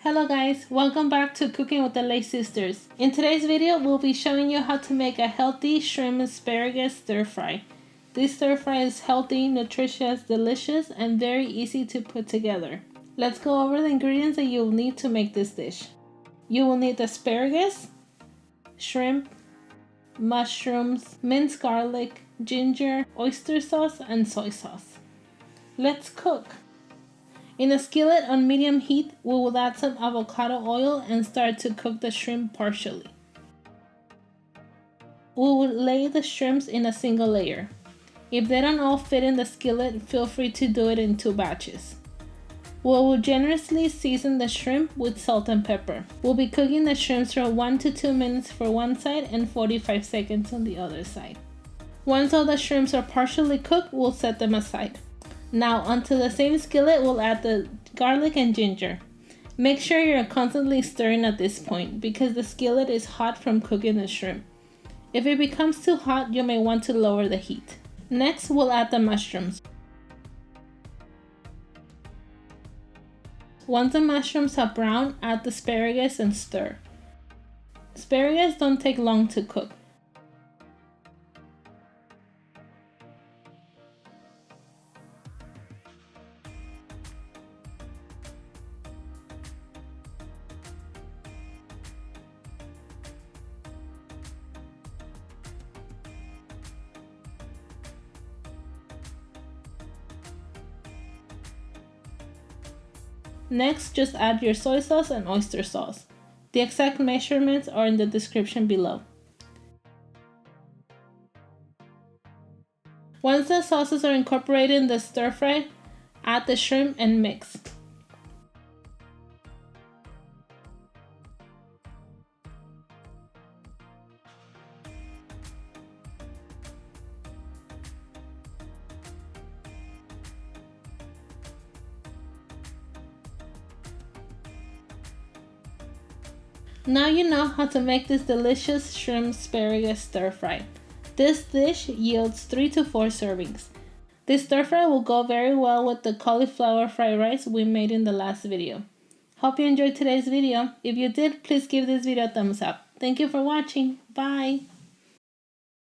Hello guys, welcome back to Cooking with the Ley Sisters. In today's video, we'll be showing you how to make a healthy shrimp asparagus stir fry. This stir fry is healthy, nutritious, delicious, and very easy to put together. Let's go over the ingredients that you'll need to make this dish. You will need asparagus, shrimp, mushrooms, minced garlic, ginger, oyster sauce, and soy sauce. Let's cook. In a skillet on medium heat, we will add some avocado oil and start to cook the shrimp partially. We will lay the shrimps in a single layer. If they don't all fit in the skillet, feel free to do it in 2 batches. We will generously season the shrimp with salt and pepper. We'll be cooking the shrimps for 1 to 2 minutes for one side and 45 seconds on the other side. Once all the shrimps are partially cooked, we'll set them aside. Now onto the same skillet, we'll add the garlic and ginger. Make sure you're constantly stirring at this point because the skillet is hot from cooking the shrimp. If it becomes too hot, you may want to lower the heat. Next, we'll add the mushrooms. Once the mushrooms have browned, add the asparagus and stir. Asparagus don't take long to cook. Next, just add your soy sauce and oyster sauce. The exact measurements are in the description below. Once the sauces are incorporated in the stir fry, add the shrimp and mix. Now you know how to make this delicious shrimp asparagus stir fry. This dish yields 3 to 4 servings. This stir fry will go very well with the cauliflower fried rice we made in the last video. Hope you enjoyed today's video. If you did, please give this video a thumbs up. Thank you for watching. Bye!